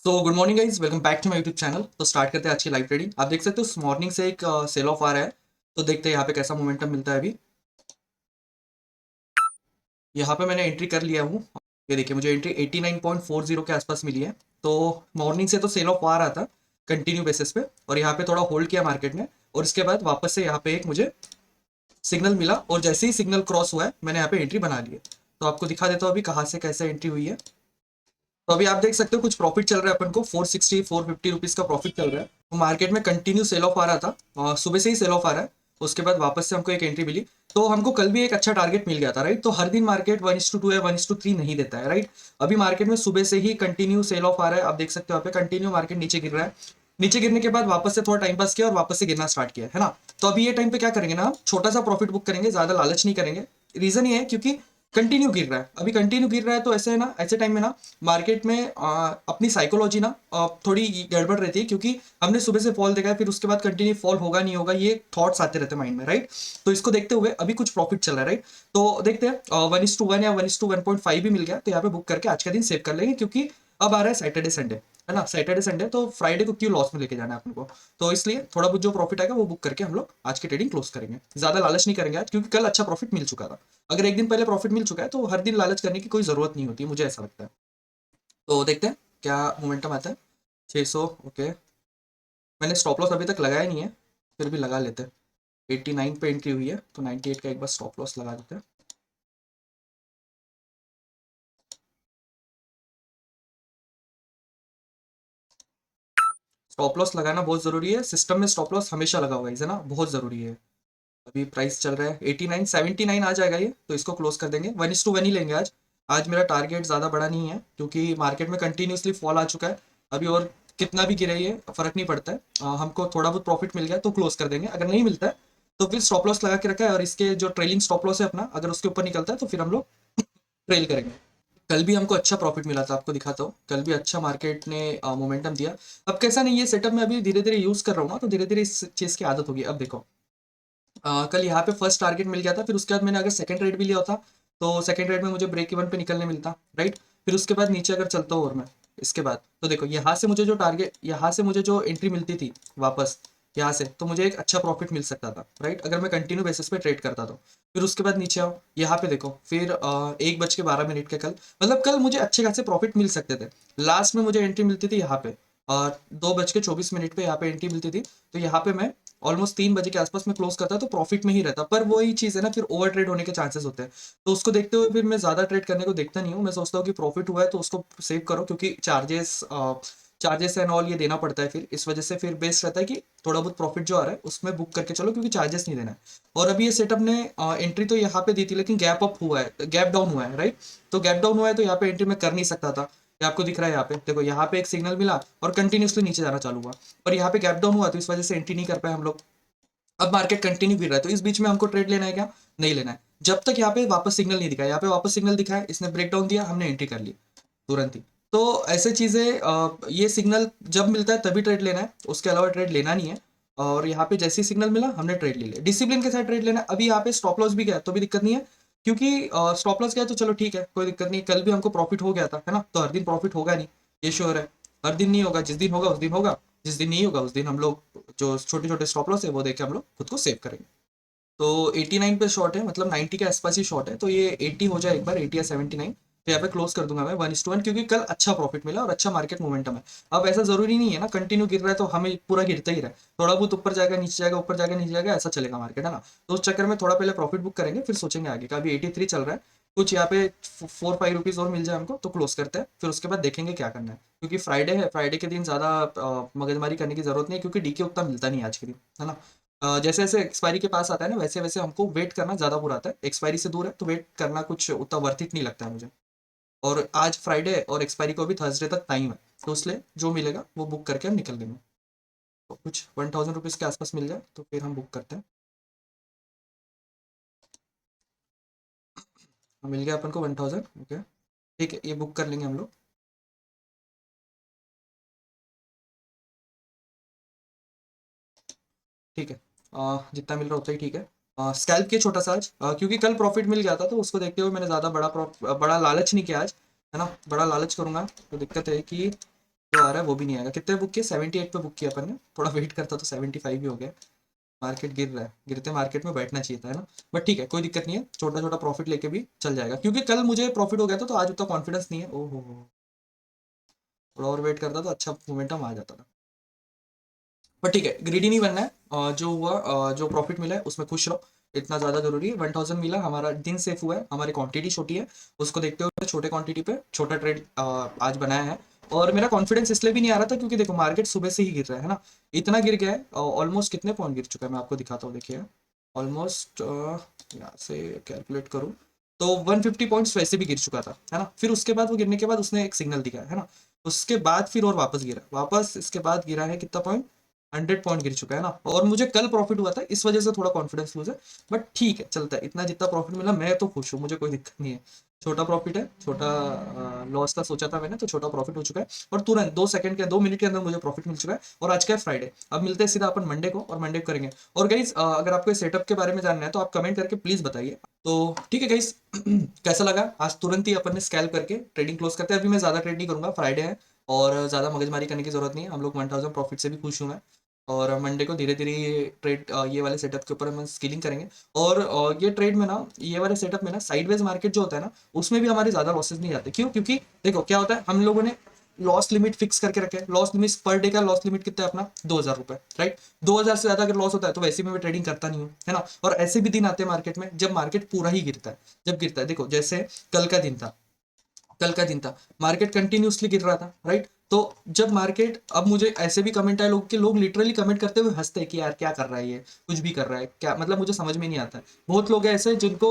So good morning guys, welcome back to my YouTube channel. तो start करते हैं आज की लाइव ट्रेडिंग। आप देख सकते हो मॉर्निंग से एक सेल ऑफ आ रहा है। तो देखते हैं यहाँ पे कैसा मोमेंटम मिलता है। अभी यहाँ पे मैंने एंट्री कर लिया हूँ। ये देखिए, मुझे एंट्री 89.40 के आसपास मिली है। तो मॉर्निंग से तो सेल ऑफ आ रहा था कंटिन्यू बेसिस पे, और यहाँ पे थोड़ा होल्ड किया मार्केट ने, और इसके बाद वापस से यहाँ पे एक मुझे सिग्नल मिला, और जैसे ही सिग्नल क्रॉस हुआ है मैंने यहाँ पे एंट्री बना ली है। तो आपको दिखा देता हूँ अभी कहाँ से कैसे एंट्री हुई है। तो अभी आप देख सकते हो कुछ प्रॉफिट चल रहा है अपन को, 460-450 रुपीज का प्रॉफिट चल रहा है। तो मार्केट में कंटिन्यू सेल ऑफ आ रहा था, सुबह से ही सेल ऑफ आ रहा है। उसके बाद वापस से हमको एक एंट्री मिली। तो हमको कल भी एक अच्छा टारगेट मिल गया था, राइट। तो हर दिन मार्केट 1:2 या 1:3 नहीं देता है, राइट। अभी मार्केट में सुबह से ही कंटिन्यू सेल ऑफ आ रहा है। आप देख सकते हो यहाँ पे कंटिन्यू मार्केट नीचे गिर रहा है। नीचे गिरने के बाद वापस से थोड़ा टाइम पास किया और वापस से गिरना स्टार्ट किया है ना। तो अभी ये टाइम पे क्या करेंगे ना, हम छोटा सा प्रॉफिट बुक करेंगे, ज्यादा लालच नहीं करेंगे। रीजन ये है क्योंकि कंटिन्यू गिर रहा है, अभी कंटिन्यू गिर रहा है। तो ऐसे है ना, ऐसे टाइम में ना मार्केट में अपनी साइकोलॉजी ना थोड़ी गड़बड़ रहती है, क्योंकि हमने सुबह से फॉल देखा है, फिर उसके बाद कंटिन्यू फॉल होगा नहीं होगा, ये थॉट्स आते रहते हैं माइंड में, राइट। तो इसको देखते हुए अभी कुछ प्रॉफिट चल रहा है, राइट। तो देखते हैं 1:1 या 1:1.5 भी मिल गया तो यहाँ पे बुक करके आज का दिन सेव कर लेंगे, क्योंकि अब आ रहा है सैटरडे संडे, है ना। सैटरडे संडे तो फ्राइडे को क्यों लॉस में लेके जाना है अपने को। तो इसलिए थोड़ा बहुत जो प्रॉफिट आएगा वो बुक करके हम लोग आज की ट्रेडिंग क्लोज करेंगे। ज्यादा लालच नहीं करेंगे आज, क्योंकि कल अच्छा प्रॉफिट मिल चुका था। अगर एक दिन पहले प्रॉफिट मिल चुका है तो हर दिन लालच करने की कोई जरूरत नहीं होती, मुझे ऐसा लगता है। तो देखते हैं क्या मोमेंटम आता है। 600, ओके। मैंने स्टॉप लॉस अभी तक लगाया नहीं है, फिर भी लगा लेते हैं। 89 पे एंट्री हुई है तो 98 का एक बार स्टॉप लॉस लगा देते हैं। स्टॉप लॉस लगाना बहुत जरूरी है, सिस्टम में स्टॉप लॉस हमेशा लगा होगा इसे ना, बहुत जरूरी है। अभी प्राइस चल रहा है 89, 79 आ जाएगा ये, तो इसको क्लोज कर देंगे। 1:1 ही लेंगे आज। आज मेरा टारगेट ज़्यादा बड़ा नहीं है, क्योंकि मार्केट में कंटिन्यूसली फॉल आ चुका है। अभी और कितना भी गिरे ये फर्क नहीं पड़ता है। हमको थोड़ा बहुत प्रॉफिट मिल गया तो क्लोज कर देंगे, अगर नहीं मिलता है तो फिर स्टॉप लॉस लगा के रखा है, और इसके जो ट्रेलिंग स्टॉप लॉस है अपना, अगर उसके ऊपर निकलता है तो फिर हम लोग ट्रेल करेंगे। कल भी हमको अच्छा प्रॉफिट मिला था, आपको दिखाता हूँ। कल भी अच्छा मार्केट ने मोमेंटम दिया। अब कैसा नहीं, ये सेटअप में अभी धीरे धीरे यूज कर रहा हूँ ना, तो धीरे धीरे इस चीज़ की आदत होगी। अब देखो, कल यहाँ पे फर्स्ट टारगेट मिल गया था, फिर उसके बाद मैंने अगर सेकंड रेड भी लिया होता तो सेकंड रेड में मुझे ब्रेक इवन पे निकलने मिलता, राइट। फिर उसके बाद नीचे अगर चलता हूँ और मैं इसके बाद, तो देखो यहाँ से मुझे जो टारगेट, यहाँ से मुझे जो एंट्री मिलती थी वापस यहाँ से, तो मुझे एक अच्छा प्रॉफिट मिल सकता था, राइट, अगर मैं कंटिन्यू बेसिस पे ट्रेड करता तो। फिर उसके बाद नीचे आओ, यहाँ पे देखो, फिर 1:12 के कल, मतलब कल मुझे अच्छे खासे प्रॉफिट मिल सकते थे। लास्ट में मुझे एंट्री मिलती थी यहाँ पे, और 2:24 पे यहाँ पे एंट्री मिलती थी। तो यहाँ पे मैं ऑलमोस्ट 3 बजे के आसपास में क्लोज करता तो प्रॉफिट में ही रहता, पर वही चीज़ है ना, फिर ओवर ट्रेड होने के चांसेस होते हैं। तो उसको देखते हुए फिर मैं ज़्यादा ट्रेड करने को देखता नहीं हूँ। मैं सोचता हूँ कि प्रॉफिट हुआ है तो उसको सेव करो, क्योंकि चार्जेस एंड ऑल ये देना पड़ता है, फिर इस वजह से फिर बेस्ट रहता है कि थोड़ा बहुत प्रॉफिट जो आ रहा है उसमें बुक करके चलो, क्योंकि चार्जेस नहीं देना है। और अभी ये सेटअप ने एंट्री तो यहाँ पे दी थी, लेकिन गैप अप हुआ है, गैप डाउन हुआ है, राइट। तो गैप डाउन हुआ है तो यहाँ पे एंट्री मैं कर नहीं सकता था। ये आपको दिख रहा है, यहाँ पे देखो, यहाँ पे एक सिग्नल मिला और कंटिन्यूसली नीचे जाना चालू हुआ, पर यहाँ पे गैप डाउन हुआ तो इस वजह से एंट्री नहीं कर पाए हम लोग। अब मार्केट कंटिन्यू गिर रहा है, तो इस बीच में हमको ट्रेड लेना है क्या, नहीं लेना है, जब तक यहाँ पे वापस सिग्नल नहीं दिखा। यहाँ पे वापस सिग्नल दिखा है, इसने ब्रेकडाउन दिया, हमने एंट्री कर ली तुरंत ही। तो ऐसे चीजें, ये सिग्नल जब मिलता है तभी ट्रेड लेना है, उसके अलावा ट्रेड लेना नहीं है। और यहाँ पे जैसे ही सिग्नल मिला हमने ट्रेड ले लिया, डिसिप्लिन के साथ ट्रेड लेना है। अभी यहाँ पे स्टॉप लॉस भी गया तो भी दिक्कत नहीं है, क्योंकि स्टॉप लॉस गया तो चलो ठीक है, कोई दिक्कत नहीं। कल भी हमको प्रॉफिट हो गया था, है ना। तो हर दिन प्रॉफिट होगा नहीं, ये श्योर है। हर दिन नहीं होगा, जिस दिन होगा उस दिन होगा, जिस दिन नहीं होगा उस दिन हम लोग जो छोटे छोटे स्टॉप लॉस है वो देके हम लोग खुद को सेव करेंगे। तो 89 पे शॉर्ट है, मतलब 90 के आसपास ही शॉर्ट है। तो ये 80 हो जाए एक बार, 80 या 79, तो यहाँ पे क्लोज कर दूंगा मैं 1:1, क्योंकि कल अच्छा प्रॉफिट मिला और अच्छा मार्केट मोमेंटम है। अब ऐसा जरूरी नहीं है ना कंटिन्यू गिर रहा है तो हमें पूरा गिरता ही रहे, थोड़ा बहुत ऊपर जाएगा नीचे जाएगा, ऊपर जाएगा नीचे जाएगा, ऐसा चलेगा मार्केट, है ना। तो उस चक्कर में थोड़ा पहले प्रॉफिट बुक करेंगे, फिर सोचेंगे आगे का। अभी 83 चल रहा है, कुछ यहाँ पे 4-5 रुपीज और मिल जाए हमको तो क्लोज करते हैं, फिर उसके बाद देखेंगे क्या करना है। क्योंकि फ्राइडे है, फ्राइडे के दिन ज्यादा मगजमारी करने की जरूरत नहीं है, क्योंकि डीके उतना मिलता नहीं है आज के दिन, है ना। जैसे जैसे एक्सपायरी के पास आता है ना, वैसे वैसे हमको वेट करना ज़्यादा बुरा आता है। एक्सपायरी से दूर है तो वेट करना कुछ उतना वर्थ इट नहीं लगता है मुझे। और आज फ्राइडे है और एक्सपायरी को भी थर्सडे तक टाइम है, तो इसलिए जो मिलेगा वो बुक करके हम निकल देंगे। तो कुछ 1000 रुपीज़ के आसपास मिल जाए तो फिर हम बुक करते हैं। मिल गया अपन को 1000, ओके। ठीक है, ये बुक कर लेंगे हम लोग। ठीक है, जितना मिल रहा उतना ही ठीक है। स्कैल्प किया छोटा सा आज, क्योंकि कल प्रॉफिट मिल गया था, तो उसको देखते हुए मैंने ज़्यादा बड़ा बड़ा लालच नहीं किया आज, है ना। बड़ा लालच करूंगा तो दिक्कत है कि जो आ रहा है वो भी नहीं आएगा। कितने बुक किए? 78 पे बुक किया अपन ने, थोड़ा वेट करता तो 75 भी हो गया। मार्केट गिर रहा है, गिरते मार्केट में बैठना चाहिए था, है ना। बट ठीक है, कोई दिक्कत नहीं है, छोटा छोटा प्रॉफिट लेके भी चल जाएगा, क्योंकि कल मुझे प्रॉफिट हो गया था तो आज उतना कॉन्फिडेंस नहीं है। ओहो, थोड़ा और वेट करता तो अच्छा मोमेंटम आ जाता था। पर ठीक है, ग्रीडी नहीं बनना है। जो हुआ, जो प्रॉफिट मिला है उसमें खुश रहो, इतना ज़्यादा जरूरी है। 1000 मिला, हमारा दिन सेफ हुआ है, हमारी क्वांटिटी छोटी है, उसको देखते हुए छोटे क्वांटिटी पे छोटा ट्रेड आज बनाया है। और मेरा कॉन्फिडेंस इसलिए भी नहीं आ रहा था क्योंकि देखो मार्केट सुबह से ही गिर रहा है ना, इतना गिर गया है। ऑलमोस्ट कितने पॉइंट गिर चुका है मैं आपको दिखाता हूँ, देखिए। ऑलमोस्ट यहाँ से कैलकुलेट करूँ तो 150 पॉइंट्स वैसे भी गिर चुका था, है ना। फिर उसके बाद वो गिरने के बाद उसने एक सिग्नल दिया है ना, उसके बाद फिर और वापस गिरा, वापस इसके बाद गिरा है कितना पॉइंट, 100 पॉइंट गिर चुका है ना। और मुझे कल प्रॉफिट हुआ था, इस वजह से थोड़ा कॉन्फिडेंस लूज है। बट ठीक है, चलता है, इतना जितना प्रॉफिट मिला मैं तो खुश हूँ, मुझे कोई दिक्कत नहीं है। छोटा प्रॉफिट है, छोटा लॉस का सोचा था मैंने, तो छोटा प्रॉफिट हो चुका है। और तुरंत 2 सेकंड के 2 मिनट के अंदर मुझे प्रॉफिट मिल चुका है। और आज का है फ्राइडे, अब मिलते हैं सीधा अपन मंडे को, और मंडे को करेंगे। और गाइस, अगर आपको सेटअप के बारे में जानना है तो आप कमेंट करके प्लीज बताइए। तो ठीक है गाइस, कैसा लगा आज तुरंत ही अपन ने स्कैल्प करके ट्रेडिंग क्लोज करते हैं। अभी मैं ज्यादा ट्रेड नहीं करूंगा, फ्राइडे है और ज्यादा मगजमारी करने की जरूरत नहीं है। हम लोग 1000 प्रॉफिट से भी खुश हूँ मैं। और मंडे को धीरे धीरे ये ट्रेड, ये वाले सेटअप के ऊपर हम स्किलिंग करेंगे। और ये ट्रेड में ना, ये वाले सेटअप में ना, साइडवेज मार्केट जो होता है ना, उसमें भी हमारे ज्यादा लॉसेस नहीं आते। क्यों? क्योंकि देखो क्या होता है, हम लोगों ने लॉस लिमिट फिक्स करके रखे हैं। लॉस लिमिट पर डे का लॉस लिमिट कितना है अपना? 2000 रुपए, राइट। 2000 से ज्यादा अगर लॉस होता है तो वैसे भी मैं ट्रेडिंग करता नहीं हूँ, है ना। और ऐसे भी दिन आते हैं मार्केट में जब मार्केट पूरा ही गिरता है। जब गिरता है, देखो जैसे कल का दिन था, कल का दिन था, मार्केट कंटिन्यूसली गिर रहा था, राइट। तो जब मार्केट, अब मुझे ऐसे भी कमेंट आए लोग के, लोग लिटरली कमेंट करते हुए हंसते हैं कि यार क्या कर रहा है ये, कुछ भी कर रहा है क्या, मतलब मुझे समझ में नहीं आता है। बहुत लोग हैं ऐसे जिनको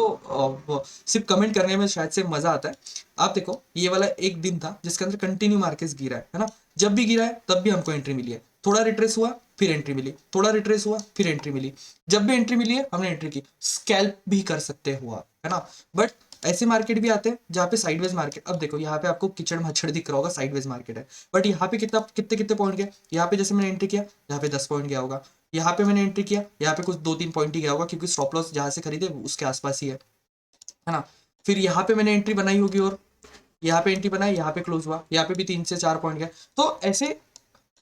सिर्फ कमेंट करने में शायद से मजा आता है। आप देखो, ये वाला एक दिन था जिसके अंदर कंटिन्यू मार्केट गिरा है ना। जब भी गिरा है तब भी हमको एंट्री मिली है, थोड़ा रिट्रेस हुआ फिर एंट्री मिली, थोड़ा रिट्रेस हुआ फिर एंट्री मिली। जब भी एंट्री मिली है हमने एंट्री की, स्कैल्प भी कर सकते हुआ, है ना। बट ऐसे मार्केट भी आते हैं जहाँ पे साइडवेज मार्केट, अब देखो यहाँ पे आपको किचड़ मच्छर दिख रहा होगा, साइडवेज मार्केट है। बट यहाँ पे कितना, कितने कितने पॉइंट गए, यहाँ पे जैसे मैंने एंट्री किया यहाँ पे 10 पॉइंट गया होगा, यहाँ पे मैंने एंट्री किया यहाँ पे कुछ 2-3 पॉइंट ही गया होगा, क्योंकि स्टॉप लॉस जहाँ से खरीदे उसके आसपास ही है ना। फिर यहाँ पे मैंने एंट्री बनाई होगी, और यहाँ पे एंट्री बनाई, यहाँ पे क्लोज हुआ, यहाँ पे भी 3 से 4 पॉइंट गए। तो ऐसे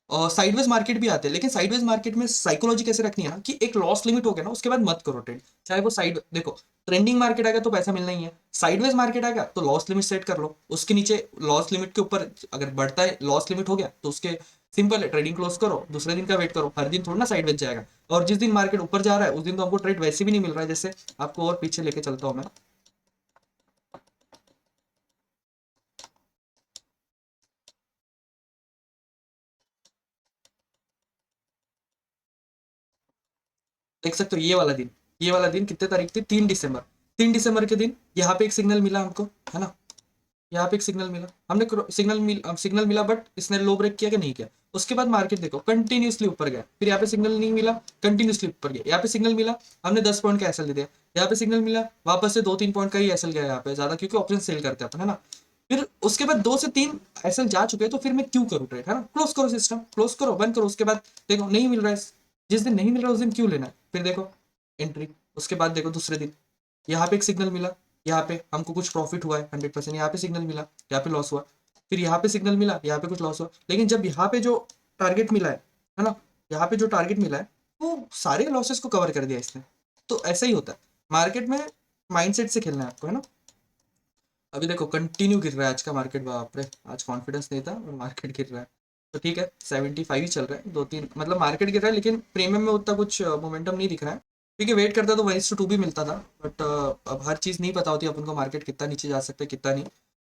साइडवेज मार्केट भी आते हैं। लेकिन साइडवेज मार्केट में साइकोलॉजी कैसे रखनी है ना, कि एक लॉस लिमिट हो गया ना उसके बाद मत करो ट्रेड। चाहे वो साइड, देखो ट्रेंडिंग मार्केट आएगा तो पैसा मिलना ही है, साइडवेज मार्केट आएगा तो लॉस लिमिट सेट कर लो, उसके नीचे लॉस लिमिट के ऊपर अगर बढ़ता है, लॉस लिमिट हो गया तो उसके सिंपल है, ट्रेडिंग क्लोज करो, दूसरे दिन का वेट करो। हर दिन थोड़ा ना साइडवेज जाएगा। और जिस दिन मार्केट ऊपर जा रहा है उस दिन तो हमको ट्रेड वैसे भी नहीं मिल रहा है। जैसे आपको और पीछे लेके चलता हूँ मैं, देख सकते हो ये वाला दिन, ये वाला दिन कितने तारीख थी? 3 दिसंबर। 3 दिसंबर के दिन यहाँ पे एक सिग्नल मिला हमको, है ना। यहाँ पे एक सिग्नल मिला, हमने सिग्नल मिला, बट इसने लो ब्रेक किया कि नहीं किया। उसके बाद मार्केट देखो कंटिन्यूसली ऊपर गया, फिर यहाँ पे सिग्नल नहीं मिला, कंटिन्यूसली ऊपर गया, यहाँ पे सिग्नल मिला, हमने 10 पॉइंट का एसएल दे दिया। यहाँ पे सिग्नल मिला, वापस से 2-3 पॉइंट का ही एसएल गया यहाँ पे ज्यादा, क्योंकि ऑप्शन सेल करते हैं अपन, है ना। फिर उसके बाद 2 से 3 एसएल जा चुके हैं, तो फिर मैं क्यों करूँ ट्रेड, है ना। क्लोज करो सिस्टम, क्लोज करो, बंद करो। उसके बाद देखो नहीं मिल रहा है, जिस दिन नहीं मिल रहा है उस दिन क्यों लेना है, फिर देखो एंट्री। उसके बाद देखो दूसरे दिन यहाँ पे एक सिग्नल मिला, यहाँ पे हमको कुछ प्रॉफिट हुआ है 100%, यहाँ पे सिग्नल मिला, यहाँ पे लॉस हुआ। फिर यहाँ पे सिग्नल मिला, यहाँ पे कुछ लॉस हुआ। लेकिन जब यहाँ पे जो टारगेट मिला है ना, यहाँ पे जो टारगेट मिला है वो सारे लॉसेस को कवर कर दिया इसने। तो ऐसा ही होता है मार्केट में, माइंडसेट से खेलना है आपको, है ना। अभी देखो कंटिन्यू गिर रहा है आज का मार्केट, बाप रे, आज कॉन्फिडेंस नहीं था और मार्केट गिर रहा है। तो ठीक है, 75 ही चल रहा है, 2-3 मतलब मार्केट गिर रहा है, लेकिन प्रीमियम में उतना कुछ मोमेंटम नहीं दिख रहा है। ठीक है, वेट करता तो 1:2 भी मिलता था। बट अब हर चीज़ नहीं पता होती अपन को, मार्केट कितना नीचे जा सकता है कितना नहीं।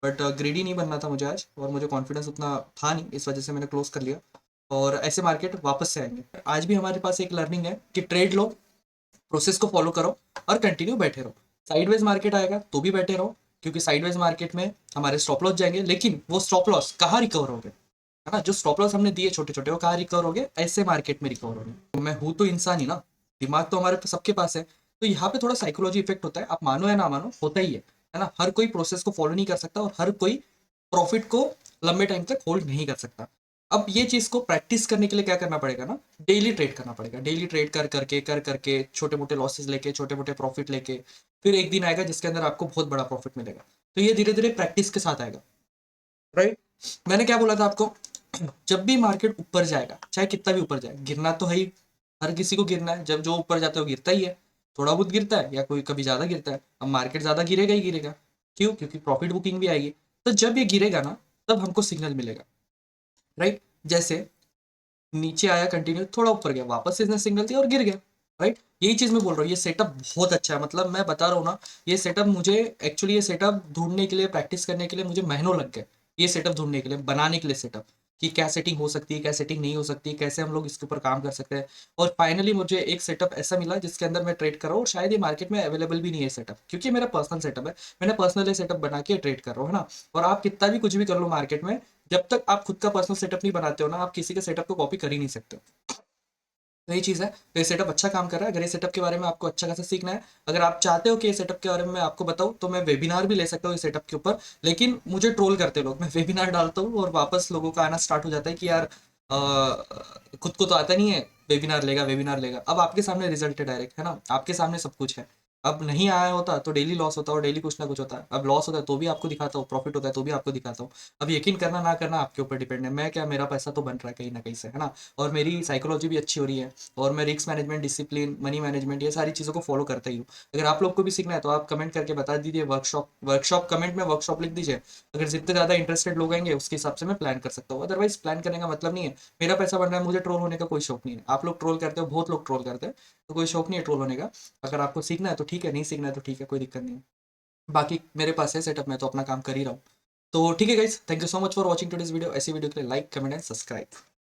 बट ग्रीडी नहीं बनना था मुझे आज, और मुझे कॉन्फिडेंस उतना था नहीं, इस वजह से मैंने क्लोज कर लिया। और ऐसे मार्केट वापस से आएंगे। आज भी हमारे पास एक लर्निंग है कि ट्रेड लो, प्रोसेस को फॉलो करो और कंटिन्यू बैठे रहो। साइडवेज मार्केट आएगा तो भी बैठे रहो, क्योंकि साइडवेज मार्केट में हमारे स्टॉप लॉस जाएंगे, लेकिन वो स्टॉप लॉस कहाँ रिकवर होंगे, है ना। जो स्टॉप लॉस हमने दिए छोटे छोटे, वो कहाँ रिकवर होंगे? ऐसे मार्केट में रिकवर होंगे। तो मैं हूँ तो इंसान ही ना, दिमाग तो हमारे सबके पास है। तो यहाँ पे थोड़ा साइकोलॉजी इफेक्ट होता है, आप मानो या ना मानो, होता ही है ना। हर कोई प्रोसेस को फॉलो नहीं कर सकता, और हर कोई प्रॉफिट को लंबे टाइम तक होल्ड नहीं कर सकता। अब ये चीज को प्रैक्टिस करने के लिए क्या करना पड़ेगा ना, डेली ट्रेड करना पड़ेगा। डेली ट्रेड कर करके छोटे मोटे लॉसेस लेके, छोटे मोटे प्रॉफिट लेके, फिर एक दिन आएगा जिसके अंदर आपको बहुत बड़ा प्रॉफिट मिलेगा। तो ये धीरे धीरे प्रैक्टिस के साथ आएगा, राइट। मैंने क्या बोला था आपको, जब भी मार्केट ऊपर जाएगा, चाहे कितना भी ऊपर जाए, गिरना तो है ही, हर किसी को गिरना है, जब जो ऊपर जाता है वो गिरता ही है, थोड़ा बहुत गिरता है या कोई कभी ज़्यादा गिरता है। अब मार्केट ज़्यादा गिरेगा ही गिरेगा, क्यों? क्योंकि प्रॉफिट बुकिंग भी आएगी। तो जब ये गिरेगा ना, तब हमको सिग्नल मिलेगा, राइट? जैसे नीचे आया कंटिन्यू, थोड़ा ऊपर गया, वापस से इसने सिग्नल दिया और गिर गया, राइट? यही चीज मैं बोल रहा हूँ, ये सेटअप बहुत अच्छा है, मतलब मैं बता रहा हूँ ना, ये सेटअप मुझे एक्चुअली, ये सेटअप ढूंढने के लिए, प्रैक्टिस करने के लिए मुझे महीनों लग गए, ये सेटअप ढूंढने के लिए, बनाने के लिए सेटअप, कि क्या सेटिंग हो सकती है, क्या सेटिंग नहीं हो सकती, कैसे हम लोग इसके ऊपर काम कर सकते हैं। और फाइनली मुझे एक सेटअप ऐसा मिला जिसके अंदर मैं ट्रेड कर रहा हूँ, और शायद ये मार्केट में अवेलेबल भी नहीं है सेटअप, क्योंकि मेरा पर्सनल सेटअप है, मैंने पर्सनल सेटअप बना के ट्रेड कर रहा हूँ, है ना? और आप कितना भी कुछ भी कर लो मार्केट में, जब तक आप खुद का पर्सनल सेटअप नहीं बनाते हो ना, आप किसी के सेटअप को कॉपी कर ही नहीं सकते हो। तो ये चीज़ है, तो ये सेटअप अच्छा काम कर रहा है। अगर ये सेटअप के बारे में आपको अच्छा खासा सीखना है, अगर आप चाहते हो कि ये सेटअप के बारे में मैं आपको बताऊँ, तो मैं वेबिनार भी ले सकता हूँ इस सेटअप के ऊपर। लेकिन मुझे ट्रोल करते लोग, मैं वेबिनार डालता हूँ और वापस लोगों का आना स्टार्ट हो जाता है कि यार खुद को तो आता नहीं है, वेबिनार लेगा, वेबिनार लेगा। अब आपके सामने रिजल्ट है डायरेक्ट, है ना? आपके सामने सब कुछ है। अब नहीं आया होता तो डेली लॉस होता, और डेली कुछ ना कुछ होता है। अब लॉस होता है तो भी आपको दिखाता हूँ, प्रॉफिट होता है तो भी आपको दिखाता हूँ। अब यकीन करना ना करना आपके ऊपर डिपेंड है। मैं क्या, मेरा पैसा तो बन रहा है कहीं ना कहीं से, है ना? और मेरी साइकोलॉजी भी अच्छी हो रही है, और मैं risk management, discipline, money management, ये सारी चीज़ों को फॉलो करता ही हूँ। अगर आप लोग को भी सीखना है तो आप कमेंट करके बता दीजिए, वर्कशॉप, वर्कशॉप कमेंट में वर्कशॉप लिख दीजिए। अगर जितने ज़्यादा इंटरेस्टेड लोग आएंगे उसके हिसाब से मैं प्लान कर सकता हूँ। अदरवाइज प्लान करने का मतलब नहीं है, मेरा पैसा बन रहा है, मुझे ट्रोल होने का कोई शौक नहीं है। आप लोग ट्रोल करते हो, बहुत लोग ट्रोल करते हैं, तो कोई शौक नहीं है ट्रोल होने का। अगर आपको सीखना है तो ठीक है, नहीं सीखना है तो ठीक है, कोई दिक्कत नहीं है। बाकी मेरे पास है सेटअप, मैं तो अपना काम कर ही रहा हूँ। तो ठीक है guys, thank you so much for watching today's video. ऐसी वीडियो के लिए लाइक, कमेंट एंड सब्सक्राइब।